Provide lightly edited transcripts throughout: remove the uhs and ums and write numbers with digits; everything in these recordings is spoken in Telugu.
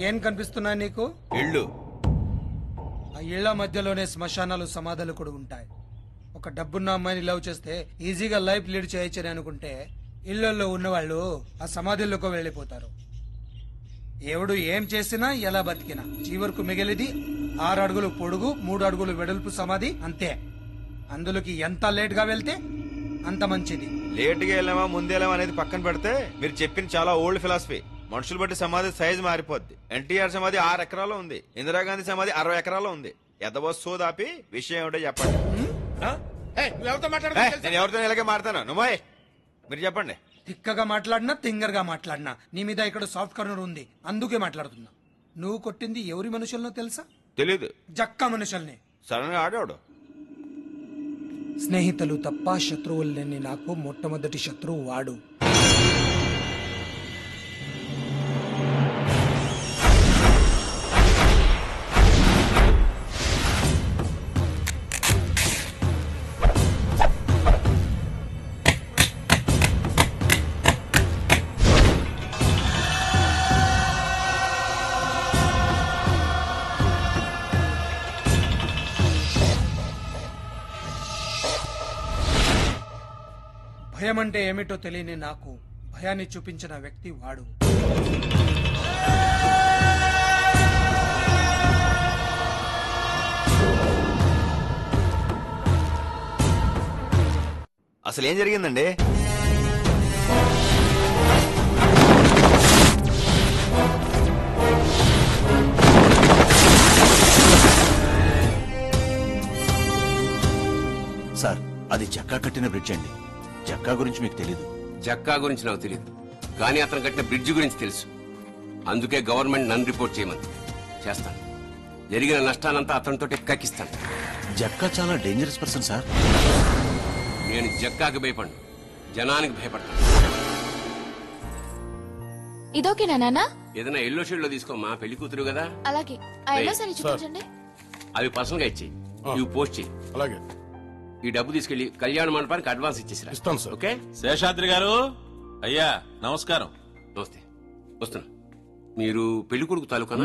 ఏం కనిపిస్తున్నాయి నీకు? ఇళ్ళు. ఆ ఇళ్ల మధ్యలోనే శ్మశానాలు సమాధులు కూడా ఉంటాయి. ఒక డబ్బున్న అమ్మాయిని లవ్ చేస్తే ఈజీగా లైఫ్ లీడ్ చేయొచ్చని అనుకుంటే ఇళ్లలో ఉన్నవాళ్ళు ఆ సమాధుల్లోకి వెళ్ళిపోతారు. ఎవడు ఏం చేసినా ఎలా బతికినా చివరకు మిగిలిది 6 అడుగులు పొడుగు 3 అడుగులు వెడల్పు సమాధి అంతే. అందులోకి ఎంత లేట్ గా వెళ్తే అంత మంచిది. లేట్ గా వెళ్ళామా ముందేలామా అనేది పక్కన పెడితే మీరు చెప్పిన చాలా ఓల్డ్ ఫిలాసఫీ. మనుషులు బట్టి సమాధి సైజు మారిపోద్ది. ఎన్టీఆర్ సమాధి 6 ఎకరాల్లో ఉంది, ఇందిరాగాంధీ సమాధి 60 ఎకరాల్లో ఉంది. ఎదవో దాపి విషయం ఏమిటో చెప్పండి. నేను ఎవరితో ఇలాగే మాట్లాడతాను. నువ్వు మీరు చెప్పండి. తిక్కగా మాట్లాడినా తింగర్గా మాట్లాడినా నీ మీద ఇక్కడ సాఫ్ట్ కార్నర్ ఉంది, అందుకే మాట్లాడుతున్నా. నువ్వు కొట్టింది ఎవరి మనుషులనో తెలుసా? తెలీదు. జక్కా మనుషుల్ని. సడన్ గా ఆడాడు. స్నేహితులు తప్ప శత్రువులు లేని నాకు మొట్టమొదటి శత్రువు వాడు. భయం అంటే ఏమిటో తెలియని నాకు భయాన్ని చూపించిన వ్యక్తి వాడు. అసలు ఏం జరిగిందండి? సార్, అది చెక్కా కట్టిన బ్రిడ్జ్ అండి. జక్కా గురించి మీకు తెలీదు. జక్కా గురించి నాకు తెలియదు, కానీ అతను కట్టిన బ్రిడ్జ్ గురించి తెలుసు. అందుకే గవర్నమెంట్ నన్ను రిపోర్ట్ చేయమని చేస్తాను. జరిగిన నష్టానంతా అతనితో కక్కిస్తాను. జక్కా చాలా డేంజరస్ పర్సన్ సార్. నేను జక్కాకి భయపడను, జనానికి భయపడతాను. ఇదోకేనా నాన్న? ఏదైనా ఎల్లో షేడ్ లో తీసుకోమా, పెళ్లి కూతురు కదా. అలాగే ఆ ఎల్లో సారీ చూపించండి. అవి పర్సనల్ గా ఇచ్చేయి, ఇవి పోస్ట్ చేయి. అలాగే. ఈ డబ్బు తీసుకెళ్లి కళ్యాణ మండపానికి అడ్వాన్స్ ఇచ్చేసిరా. ఇస్తాను సార్. ఓకే. శేషాద్రి గారు, అయ్యా నమస్కారం. నమస్తే. వస్తున్నా. మీరు పెళ్లి కొడుకు తాలూకా?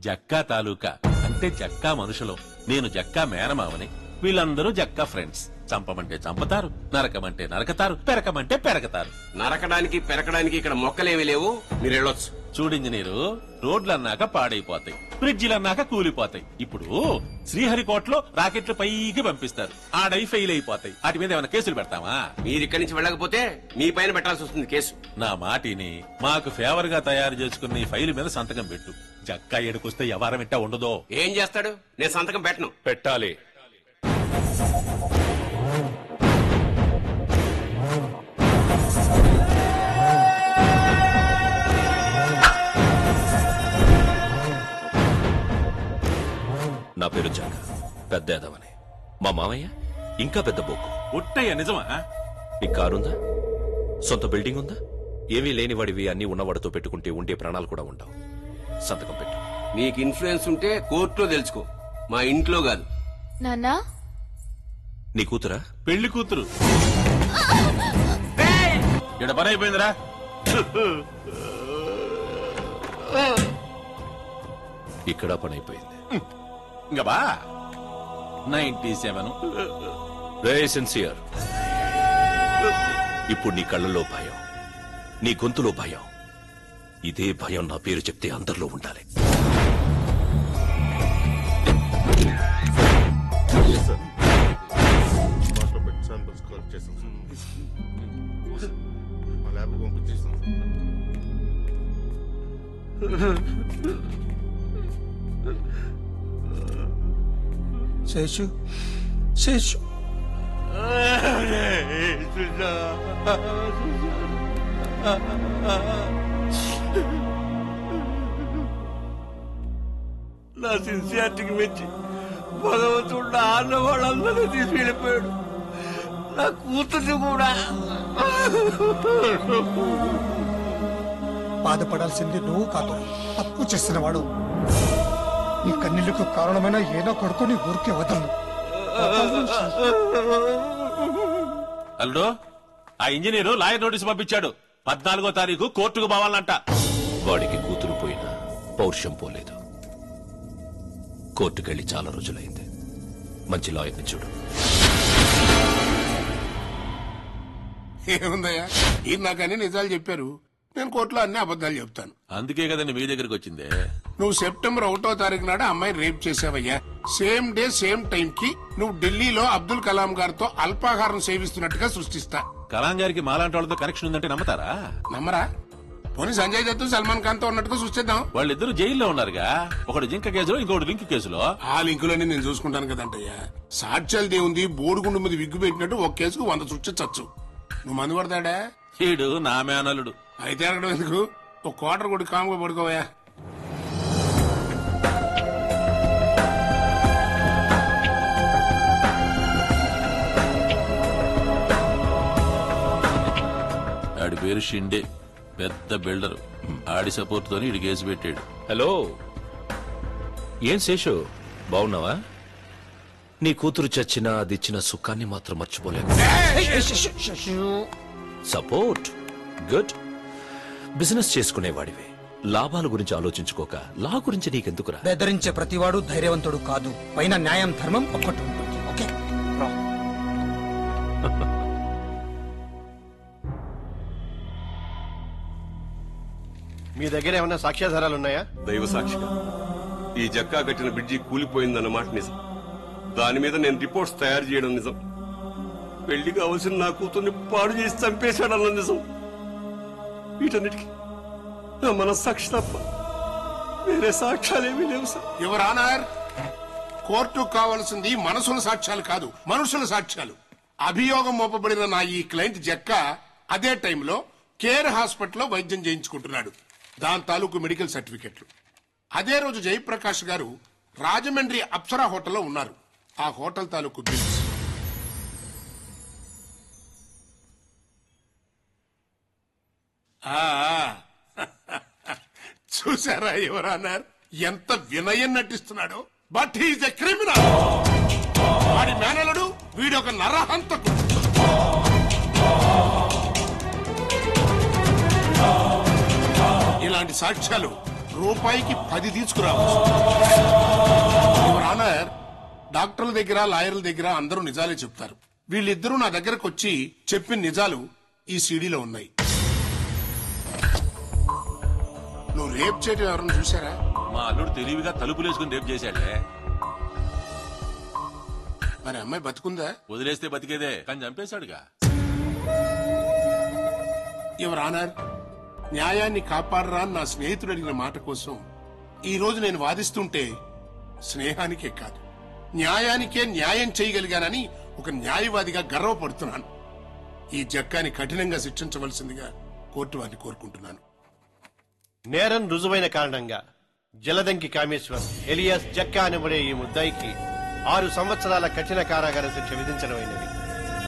జక్కా తాలూకా అంటే జక్కా మనుషులు, నేను జక్కా మేనమావని. వీళ్ళందరూ జక్కా ఫ్రెండ్స్. చంపమంటే చంపతారు, నరకమంటే నరకతారు, పెరకమంటే పెరకతారు. నరకడానికి పెరకడానికి ఇక్కడ మొక్కలేమీ లేవు, మీరు వెళ్ళొచ్చు. చూడు ఇంజనీరు, రోడ్లన్నాక పాడైపోతాయి, బ్రిడ్జిలన్నాక కూలిపోతాయి. ఇప్పుడు శ్రీహరికోటలో రాకెట్లు పైకి పంపిస్తారు, ఆడై ఫెయిల్ అయిపోతాయి. వాటి మీద ఏమైనా కేసులు పెడతామా? మీరు ఇక్కడి నుంచి వెళ్ళకపోతే మీ పైన పెట్టాల్సి వస్తుంది కేసు. నా మాటిని మాకు ఫేవర్ గా తయారు చేసుకున్న ఈ ఫైలు మీద సంతకం పెట్టు. జక్కా ఎడుకొస్తే వ్యవహారం ఇట్టా ఉండదో. ఏం చేస్తాడు? నేను సంతకం పెట్టను. పెట్టాలి. నా పేరు జక్క, పెద్ద ఎదవని. మా మామయ్య ఇంకా పెద్ద బొక్కు. ఉట్టయ్య నిజమా? నీకు కారుందా? సొంత బిల్డింగ్ ఉందా? ఏమీ లేనివాడివి అన్ని ఉన్నవాడితో పెట్టుకుంటే ఉండే ప్రాణాలు కూడా ఉండవు. సంతకం పెట్టు. నీకు ఇన్ఫ్లుయెన్స్ ఉంటే కోర్టులో తెలుసుకో, మా ఇంట్లో కాదు. నాన్నా, నీ కూతురా? పెళ్లి కూతురు. ఇక్కడ పని అయిపోయిందిరా. ఇక్కడ పని అయిపోయింది. ఇంకా బా 97. రే సిన్సియర్, ఇప్పుడు నీ కళ్ళలో భయం, నీ గొంతులో భయం. ఇదే భయం నా పేరు చెప్తే అందరిలో ఉండాలి. శేషు, శేషు, నా సిన్సియారిటీకి మెచ్చి భగవంతుడు నా ఆన్న వాళ్ళందరూ తీసి వెళ్ళిపోయాడు, నా కూతుర్ని కూడా. బాధపడాల్సింది నువ్వు కాదు, తప్పు చేసిన వాడు. నీ కన్నీళ్లకు కారణమైన ఏదో కొడుకుని ఊరికే వదలను. అల్లుడు, ఆ ఇంజనీరు లాయర్ నోటీసు పంపించాడు. 14వ తారీఖు కోర్టుకు పోవాలంట. వాడికి కూతురు పోయినా పౌరుషం పోలేదు. కోర్టుకెళ్ళి చాలా రోజులైంది. మంచి లాయర్ని చూడు. ఏముందయ్యా, ఈ నాకన్నీ నిజాలు చెప్పారు, నేను కోర్టులో అన్ని అబద్ధాలు చెప్తాను. అందుకే కదండి మీ దగ్గరికి వచ్చిందే. నువ్వు సెప్టెంబర్ 1వ తారీఖు నాడు అమ్మాయిని రేప్ చేసావయ్యా. సేమ్ డే సేమ్ టైం కి నువ్వు ఢిల్లీలో అబ్దుల్ కలాం గారితో అల్పాహారం సేవిస్తున్నట్టుగా సృష్టిస్తా. కలాం గారికి మాలాంటి వాళ్ళతో కనెక్షన్ ఉందంటే నమ్మతారా? నమ్మరా? పోనీ సంజయ్ దత్ సల్మాన్ ఖాన్ తో ఉన్నట్టుగా సృష్టిద్దాం. వాళ్ళిద్దరూ జైల్లో ఉన్నారుగా, ఒకడు జింక కేసులో ఇంకోటి లింక్ కేసులో. ఆ లింకులన్నీ నేను చూసుకుంటాను కదంటయ్యా. సాక్ష్యాలదే ఉంది, బోడుగుండు మీద విగ్గు పెట్టినట్టు ఒక కేసుకు 100 సృష్టించచ్చు. నువ్వు మందు పడతాడా? ఈడు నా మేనలుడు. అయితే అక్కడ ఎందుకు, ఒక క్వార్టర్ కొట్టి కాముగా పడుకోవయా. ఆడి పేరు షిండే, పెద్ద బిల్డర్. ఆడి సపోర్ట్ తోని ఇడి కేసు పెట్టాడు. హలో, ఏం శేషు, బాగున్నావా? నీ కూతురు చచ్చినా అదిచ్చిన సుఖాన్ని మాత్రం మర్చిపోలేము. Support good. బిజినెస్ చేసుకునేవాడివే, లాభాల గురించి ఆలోచించుకోక లా గురించి నీకెందుకురా? బెదిరించే ప్రతివాడు ధైర్యవంతుడు కాదు. పైన న్యాయం ధర్మం ఒక్కటి ఉంటుంది. ఓకే రా. మీ దగ్గర ఏమైనా సాక్ష్యాధారాలు ఉన్నాయా? దైవ సాక్షిగా ఈ జక్కా కట్టిన బ్రిడ్జి కూలిపోయిందన్నమాట నిజం. దాని మీద నేను రిపోర్ట్స్ తయారు చేయడం నిజం. పెళ్లి కావాల్సిన నా కూతుర్ని పాడు చేసి చంపేశాడన్న నిజం. వీటన్నిటికీ నా మనస్సాక్షి తప్ప వేరే సాక్ష్యాలేమీ లేవు సార్. యువర్ ఆనర్, కోర్టుకు కావాల్సింది మనసుల సాక్ష్యాలు కాదు, మనుషుల సాక్ష్యాలు. అభియోగం మోపబడిన నా ఈ క్లయింట్ జక్క అదే టైంలో కేర్ హాస్పిటల్లో వైద్యం చేయించుకుంటున్నాడు. దాని తాలూకు మెడికల్ సర్టిఫికెట్లు. అదే రోజు జయప్రకాష్ గారు రాజమండ్రి అప్సరా హోటల్లో ఉన్నారు. ఆ హోటల్ తాలూకు బిల్స్. చూసారా ఎవరన్నారు ఎంత వినయం నటిస్తున్నాడో? But he's a criminal. వాడి మేనలుడు వీడొక నరహంతకుడు. ఇలాంటి సాక్ష్యాలు రూపాయికి 10 తీసుకురావచ్చు. యువర్ ఆనర్, డాక్టర్ల దగ్గర లాయర్ల దగ్గర అందరూ నిజాలే చెప్తారు. వీళ్ళిద్దరూ నా దగ్గరకు వచ్చి చెప్పిన నిజాలు ఈ సీడీలో ఉన్నాయి. నువ్వు రేప్ చేయడం ఎవరన్నా చూసారా? మా అల్లుడు తెలివిగా తలుపులేసుకుని రేపు చేశాడే. మరి అమ్మాయి బతుకుందా? వదిలేస్తే బతికేదే, కానీ చంపేశాడుగా. యువర్ ఆనర్, న్యాయాన్ని కాపాడరా అని నా స్నేహితుడు అడిగిన మాట కోసం ఈ రోజు నేను వాదిస్తుంటే స్నేహానికే కాదు న్యాయానికే న్యాయం చేయగలిగానని ఒక న్యాయవాదిగా గర్వపడుతున్నాను. ఈ జక్కాని కఠినంగా శిక్షించవలసిందిగా కోర్టు వారిని కోరుకుంటున్నాను. నేరం రుజువైన కారణంగా జలదంకి కామేశ్వర్ ఎలియాస్ జక్కా అనబడే ఈ ముద్దాయికి 6 సంవత్సరాల కఠిన కారాగార శిక్ష విధించడమైనది.